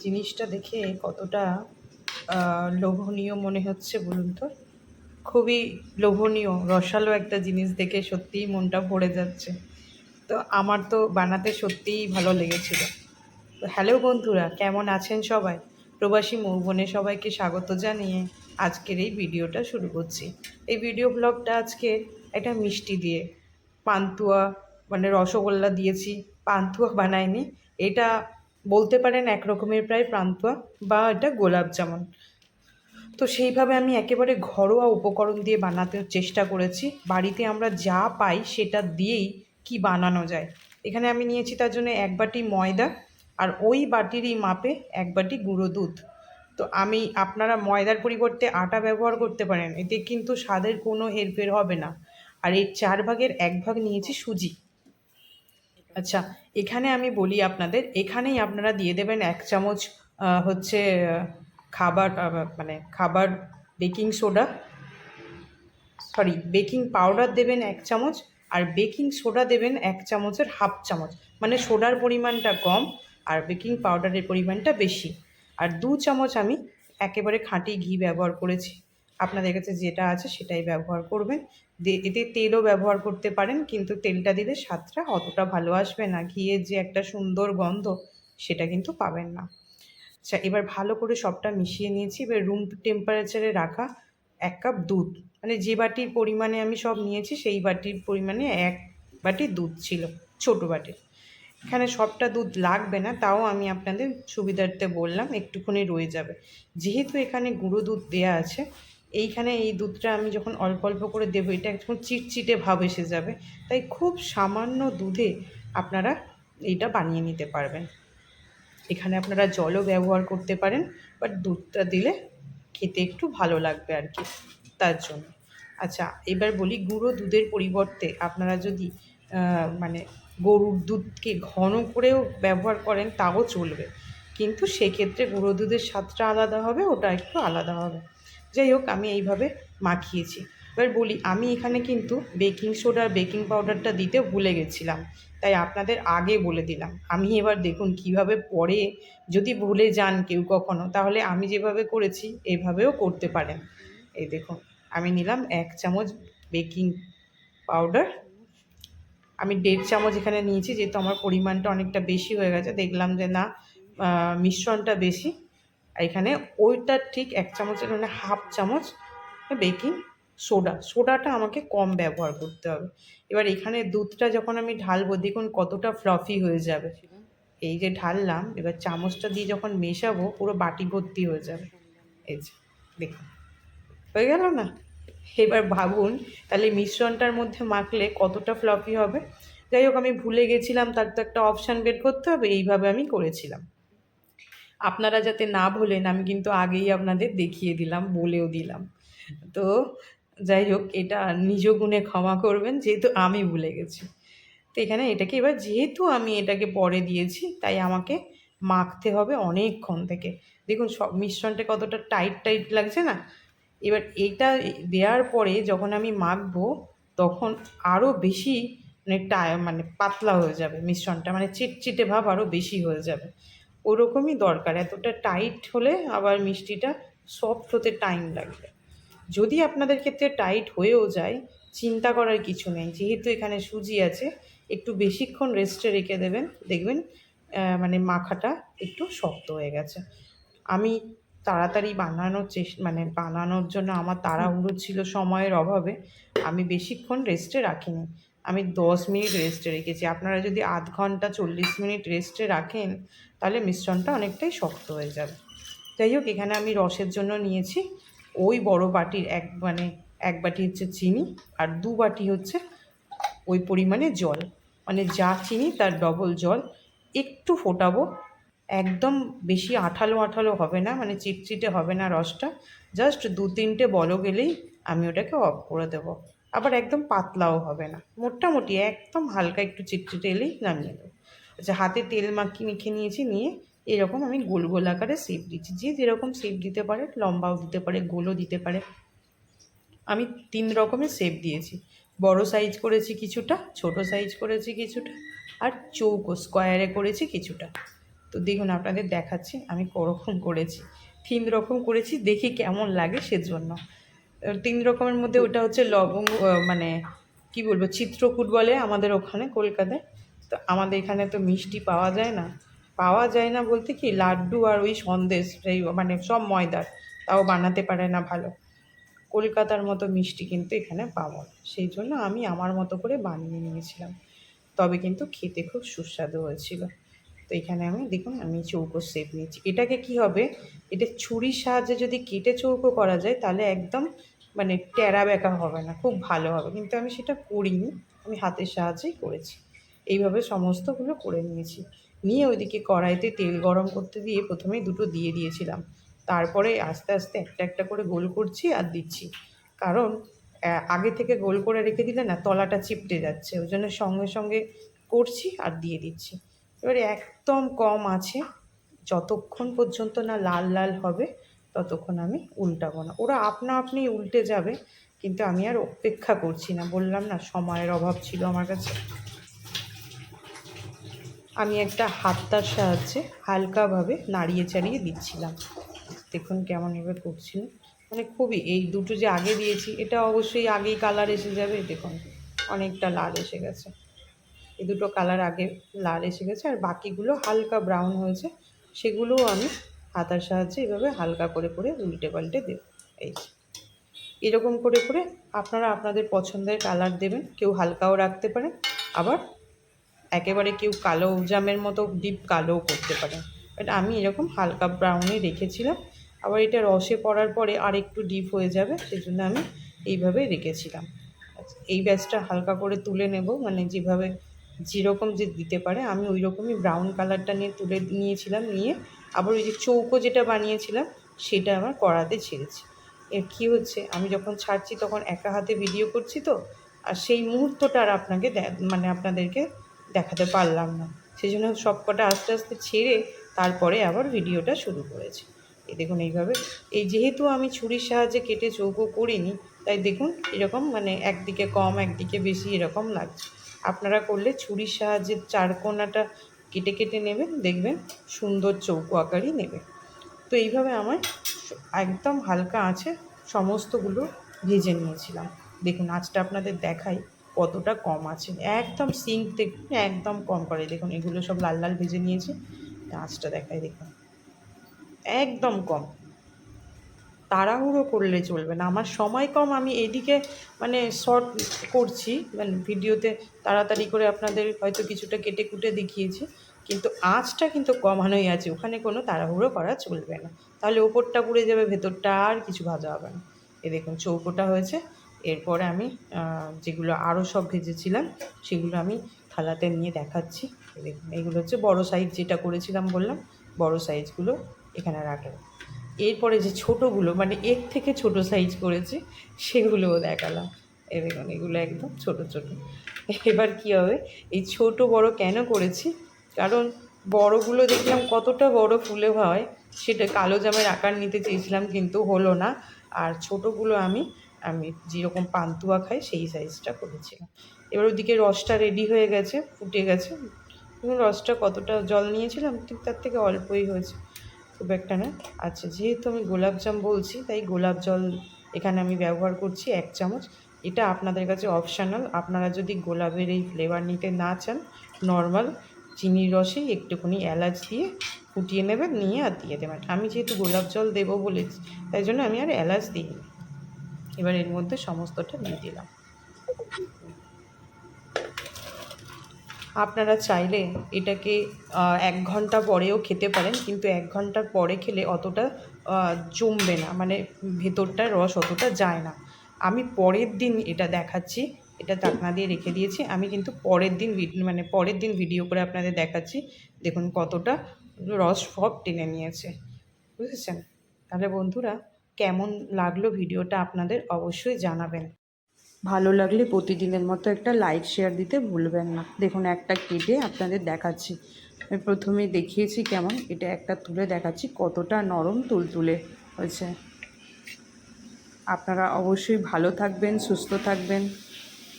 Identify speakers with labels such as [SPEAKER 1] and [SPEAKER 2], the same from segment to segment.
[SPEAKER 1] জিনিসটা দেখে কতটা লোভনীয় মনে হচ্ছে বলুন তো। খুবই লোভনীয়, রসালো একটা জিনিস দেখে সত্যিই মনটা ভরে যাচ্ছে। তো আমার তো বানাতে সত্যিই ভালো লেগেছিল। তো হ্যালো বন্ধুরা, কেমন আছেন সবাই? প্রবাসী মৌবনে সবাইকে স্বাগত জানিয়ে আজকের এই ভিডিওটা শুরু করছি। এই ভিডিও ব্লগটা আজকে একটা মিষ্টি দিয়ে, পান্তুয়া মানে রসগোল্লা দিয়েছি, পান্তুয়া বানাইনি। এটা বলতে পারেন এক রকমের প্রায় পান্তুয়া, বা এটা গোলাপ জামুন। তো সেইভাবে আমি একেবারে ঘরোয়া উপকরণ দিয়ে বানাতে চেষ্টা করেছি। বাড়িতে আমরা যা পাই সেটা দিয়েই কি বানানো যায়। এখানে আমি নিয়েছি তার জন্য 1 বাটি ময়দা, আর ওই বাটিরই মাপে 1 বাটি গুঁড়ো দুধ। তো আপনারা ময়দার পরিবর্তে আটা ব্যবহার করতে পারেন, এতে কিন্তু স্বাদের কোনো হেরফের হবে না। আর এর 4 ভাগের 1 ভাগ নিয়েছি সুজি। আচ্ছা, এখানে আমি বলি আপনাদের, এখানেই আপনারা দিয়ে দেবেন 1 চামচ হচ্ছে খাবার খাবার baking soda, sorry baking powder দেবেন 1 চামচ, আর বেকিং সোডা দেবেন 1 চামচের হাফ চামচ। মানে সোডার পরিমাণটা কম আর বেকিং পাউডারের পরিমাণটা বেশি। আর 2 চামচ আমি একেবারে খাঁটি ঘি ব্যবহার করেছি। আপনাদের কাছে যেটা আছে সেটাই ব্যবহার করবেন। এতে তেলও ব্যবহার করতে পারেন, কিন্তু তেলটা দিলে স্বাদটা অতটা ভালো আসবে না। ঘিয়ের যে একটা সুন্দর গন্ধ সেটা কিন্তু পাবেন না। আচ্ছা, এবার ভালো করে সবটা মিশিয়ে নিয়েছি। এবার রুম টেম্পারেচারে রাখা 1 কাপ দুধ, মানে যে বাটির পরিমাণে আমি সব নিয়েছি সেই বাটির পরিমাণে 1 বাটি দুধ ছিল, ছোটো বাটির। এখানে সবটা দুধ লাগবে না, তাও আমি আপনাদের সুবিধার্থে বললাম, একটুখানি রয়ে যাবে। যেহেতু এখানে গুঁড়ো দুধ দেয়া আছে, এইখানে এই দুধটা আমি যখন অল্প অল্প করে দেবো, এটা একটু চিটচিটে ভাব এসে যাবে। তাই খুব সামান্য দুধে আপনারা এইটা বানিয়ে নিতে পারবেন। এখানে আপনারা জলও ব্যবহার করতে পারেন, বাট দুধটা দিলে খেতে একটু ভালো লাগবে আর কি, তার জন্য। আচ্ছা, এবার বলি, গুঁড়ো দুধের পরিবর্তে আপনারা যদি মানে গরুর দুধকে ঘন করেও ব্যবহার করেন তাও চলবে, কিন্তু সেক্ষেত্রে গুঁড়ো দুধের স্বাদটা আলাদা হবে, ওটা একটু আলাদা হবে। যাই হোক, আমি এইভাবে মাখিয়েছি। এবার বলি, আমি এখানে কিন্তু বেকিং সোডা আর বেকিং পাউডারটা দিতে ভুলে গেছিলাম, তাই আপনাদের আগে বলে দিলাম। আমি এবার দেখুন কিভাবে পরে যদি ভুলে যান কেউ কখনো, তাহলে আমি যেভাবে করেছি এভাবেও করতে পারেন। এই দেখুন, আমি নিলাম 1 চামচ বেকিং পাউডার। আমি 1.5 চামচ এখানে নিয়েছি, যেহেতু আমার পরিমাণটা অনেকটা বেশি হয়ে গেছে। দেখলাম যে না, মিশ্রণটা বেশি। এখানে ওইটার ঠিক 1 চামচের মানে হাফ চামচ বেকিং সোডাটা আমাকে কম ব্যবহার করতে হবে। এবার এখানে দুধটা যখন আমি ঢালবো, দেখুন কতটা ফ্লাফি হয়ে যাবে। এই যে ঢাললাম, এবার চামচটা দিয়ে যখন মেশাবো পুরো বাটি ভর্তি হয়ে যাবে। এই যে দেখুন, হয়ে গেল না? এবার ভাবুন তাহলে মিশ্রণটার মধ্যে মাখলে কতটা ফ্লাফি হবে। যাই হোক, আমি ভুলে গেছিলাম, তার তো একটা অপশান বের করতে হবে, এইভাবে আমি করেছিলাম। আপনারা যাতে না ভোলেন, আমি কিন্তু আগেই আপনাদের দেখিয়ে দিলাম, বলেও দিলাম। তো যাই হোক, এটা নিজ গুণে ক্ষমা করবেন, যেহেতু আমি ভুলে গেছি। তো এখানে এটাকে এবার, যেহেতু আমি এটাকে পরে দিয়েছি, তাই আমাকে মাখতে হবে অনেকক্ষণ থেকে। দেখুন সব মিশ্রণটা কতটা টাইট টাইট লাগছে না? এবার এইটা দেওয়ার পরে যখন আমি মাখবো, তখন আরও বেশি মানে পাতলা হয়ে যাবে মিশ্রণটা, মানে চিটচিটে ভাব আরও বেশি হয়ে যাবে। ওরকমই দরকার, এতটা টাইট হলে আবার মিষ্টিটা সফট হতে টাইম লাগবে। যদি আপনাদের ক্ষেত্রে টাইট হয়েও যায়, চিন্তা করার কিছু নেই, যেহেতু এখানে সুজি আছে, একটু বেশিক্ষণ রেস্টে রেখে দেবেন, দেখবেন মানে মাখাটা একটু শক্ত হয়ে গেছে। আমি তাড়াতাড়ি বানানোর জন্য আমার তাড়াহুড়ো ছিল সময়ের অভাবে, আমি বেশিক্ষণ রেস্টে রাখিনি। আমি 10 মিনিট রেস্টে রেখেছি। আপনারা যদি আধ ঘন্টা 40 মিনিট রেস্টে রাখেন, তাহলে মিশ্রণটা অনেকটাই শক্ত হয়ে যাবে। যাই হোক, এখানে আমি রসের জন্য নিয়েছি ওই বড় বাটির 1 বাটি হচ্ছে চিনি, আর 2 বাটি হচ্ছে ওই পরিমাণে জল। মানে যা চিনি তার ডবল জল। একটু ফোটাবো, একদম বেশি আঠালো আঠালো হবে না, মানে চিটচিটে হবে না রসটা। জাস্ট 2-3টে বলক এলেই আমি ওটাকে অফ করে দেবো। আবার একদম পাতলাও হবে না, মোটামুটি একদম হালকা একটু চিটচিটে এলেই নামিয়ে দেবো। আচ্ছা, হাতে তেল মেখে নিয়েছি, নিয়ে এরকম আমি গোল গোল আকারে শেপ দিচ্ছি। যে যেরকম শেপ দিতে পারে, লম্বাও দিতে পারে, গোলও দিতে পারে। আমি 3 রকমের শেপ দিয়েছি। বড় সাইজ করেছি কিছুটা, ছোট সাইজ করেছি কিছুটা, আর চৌকো স্কোয়ারে করেছি কিছুটা। তো দেখুন আপনাদের দেখাচ্ছি আমি করকম করেছি, 3 রকম করেছি, দেখি কেমন লাগে সেজন্য। 3 রকমের মধ্যে ওটা হচ্ছে লবঙ্গ, মানে কি বলবো, চিত্রকূট বলে আমাদের ওখানে কলকাতায়। তো আমাদের এখানে তো মিষ্টি পাওয়া যায় না, পাওয়া যায় না বলতে কি লাড্ডু আর ওই সন্দেশ, সেই মানে সব ময়দার, তাও বানাতে পারে না ভালো। কলকাতার মতো মিষ্টি কিন্তু এখানে পাবো না, সেই জন্য আমি আমার মতো করে বানিয়ে নিয়েছিলাম। তবে কিন্তু খেতে খুব সুস্বাদু হয়েছিল। তো এখানে আমি দেখুন আমি চৌকো শেপ নিয়েছি। এটাকে কি হবে, এটা ছুরির সাহায্যে যদি কেটে চৌকো করা যায় তাহলে একদম মানে টেরা বেঁকা হবে না, খুব ভালো হবে, কিন্তু আমি সেটা করিনি, আমি হাতের সাহায্যেই করেছি। এইভাবে সমস্তগুলো করে নিয়েছি, নিয়ে ওইদিকে কড়াইতে তেল গরম করতে দিয়ে প্রথমেই দুটো দিয়ে দিয়েছিলাম, তারপরে আস্তে আস্তে একটা একটা করে গোল করছি আর দিচ্ছি। কারণ আগে থেকে গোল করে রেখে দিলে না তলাটা চিপটে যাচ্ছে, ওই জন্য সঙ্গে সঙ্গে করছি আর দিয়ে দিচ্ছি। এবারে একদম কম আছে, যতক্ষণ পর্যন্ত না লাল লাল হবে ততক্ষণ আমি উল্টাবো না, ওরা আপনা আপনি উল্টে যাবে, কিন্তু আমি আর অপেক্ষা করছি না, বললাম না সময়ের অভাব ছিল আমার কাছে। আমি একটা হাতটার সাহায্যে হালকাভাবে নাড়িয়ে চাড়িয়ে দিচ্ছিলাম, দেখুন কেমন এবার করছিল, মানে খুবই, এই দুটো যে আগে দিয়েছি এটা অবশ্যই আগেই কালার এসে যাবে, দেখুন অনেকটা লাল এসে গেছে, এই দুটো কালার আগে লাল এসে গেছে, আর বাকিগুলো হালকা ব্রাউন হয়েছে, সেগুলোও আমি হাতার সাহায্যে এভাবে হালকা করে করে উল্টে পাল্টে দেব। এই যে এরকম করে করে আপনারা আপনাদের পছন্দের কালার দেবেন, কেউ হালকাও রাখতে পারেন, আবার একেবারে কেউ কালো জামের মতো ডিপ কালোও করতে পারেন, বাট আমি এরকম হালকা ব্রাউনে রেখেছিলাম, আবার এটা রসে পড়ার পরে আর একটু ডিপ হয়ে যাবে, সেজন্য আমি এইভাবে রেখেছিলাম। এই ব্যাচটা হালকা করে তুলে নেব, মানে যেভাবে যেরকম যে দিতে পারে, আমি ওই রকমই ব্রাউন কালারটা নিয়ে তুলে নিয়েছিলাম, নিয়ে আবার ওই যে চৌকো যেটা বানিয়েছিলাম সেটা আমার কড়াতে ছেড়েছি। এর কী হচ্ছে, আমি যখন ছাড়ছি তখন একা হাতে ভিডিও করছি তো, আর সেই মুহূর্তটা আর আপনাকে মানে আপনাদেরকে দেখাতে পারলাম না, সেই জন্য সব কটা আস্তে আস্তে ছেড়ে তারপরে আবার ভিডিওটা শুরু করেছি। এই দেখুন এইভাবে, এই যেহেতু আমি ছুরির সাহায্যে কেটে চৌকো করিনি, তাই দেখুন এরকম মানে একদিকে কম একদিকে বেশি এরকম লাগছে। আপনারা করলে ছুরির সাহায্যে চারকোনাটা কেটে কেটে নেবেন, দেখবেন সুন্দর চৌকো আকারই নেবে। তো এইভাবে আমার একদম হালকা আঁচে সমস্তগুলো ভেজে নিয়েছিলাম। দেখুন আঁচটা আপনাদের দেখাই কতটা কম আছে, একদম সিঙ্ক দেখুন একদম কম করে, দেখুন এগুলো সব লাল লাল ভেজে নিয়েছি, আঁচটা দেখাই দেখুন একদম কম। তাড়াহুড়ো করলে চলবে না, আমার সময় কম, আমি এদিকে মানে শর্ট করছি, মানে ভিডিওতে তাড়াতাড়ি করে আপনাদের হয়তো কিছুটা কেটে কুটে দেখিয়েছি, কিন্তু আঁচটা কিন্তু কমানোই আছে, ওখানে কোনো তাড়াহুড়ো করা চলবে না, তাহলে ওপরটা পুড়ে যাবে, ভেতরটা আর কিছু ভাজা হবে না। এই দেখুন চৌকোটা হয়েছে, এরপরে আমি যেগুলো আরও সব ভেজেছিলাম সেগুলো আমি থালাতে নিয়ে দেখাচ্ছি। এই দেখুন এগুলো হচ্ছে বড়ো সাইজ যেটা করেছিলাম বললাম, বড়ো সাইজগুলো এখানে রাখলাম। এরপরে যে ছোটোগুলো মানে এর থেকে ছোট সাইজ করেছি সেগুলোও দেখালাম। এই দেখুন এগুলো একদম ছোট ছোট। এবার কী হবে, এই ছোট বড় কেন করেছি, কারণ বড়গুলো দেখলাম কতটা বড় ফুলে হয়, সেটা কালো জামের আকার নিতে চেয়েছিলাম কিন্তু হলো না, আর ছোটোগুলো আমি আমি যেরকম পান্তুয়া খাই সেই সাইজটা করেছিলাম। এবার ওদিকে রসটা রেডি হয়ে গেছে, ফুটে গেছে, রসটা কতটা জল নিয়েছিলাম ঠিক তার থেকে অল্পই হয়েছে, খুব একটা না। আচ্ছা যেহেতু আমি গোলাপজাম বলছি তাই গোলাপ জল এখানে আমি ব্যবহার করছি 1 চামচ, এটা আপনাদের কাছে অপশানাল, আপনারা যদি গোলাপের এই ফ্লেভার নিতে না চান নর্মাল চিনির রসে একটুখানি এলাচ দিয়ে ফুটিয়ে নেবেন, নিয়ে আর দিয়ে দেবেন। আমি যেহেতু গোলাপ জল দেবো বলেছি তাই জন্য আমি আর এলাচ দিইনি। এবার এর মধ্যে সমস্তটা দিয়ে দিলাম। আপনারা চাইলে এটাকে 1 ঘন্টা পরেও খেতে পারেন, কিন্তু 1 ঘন্টার পরে খেলে অতটা জমবে না, মানে ভেতরটায় রস অতটা যায় না। আমি পরের দিন এটা দেখাচ্ছি, এটা ঢাকনা দিয়ে রেখে দিয়েছি, আমি কিন্তু পরের দিন ভিডিও করে আপনাদের দেখাচ্ছি, দেখুন কতটা রস সব টেনে নিয়েছে, বুঝেছেন? তাহলে বন্ধুরা কেমন লাগলো ভিডিওটা আপনাদের অবশ্যই জানাবেন। ভালো লাগলে প্রতিদিনের মতো একটা লাইক শেয়ার দিতে ভুলবেন না। দেখুন একটা কেটে আপনাদের দেখাচ্ছি, আমি প্রথমে দেখিয়েছি কেমন, এটা একটা তুলে দেখাচ্ছি কতটা নরম তুলতুলে হয়েছে। আপনারা অবশ্যই ভালো থাকবেন, সুস্থ থাকবেন।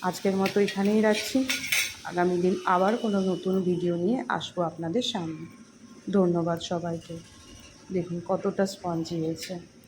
[SPEAKER 1] আজকের মতো এখানেই রাখছি, আগামী দিন আবার কোনো নতুন ভিডিও নিয়ে আসবো আপনাদের সামনে। ধন্যবাদ সবাইকে। দেখুন কতটা স্পঞ্জি হয়েছে।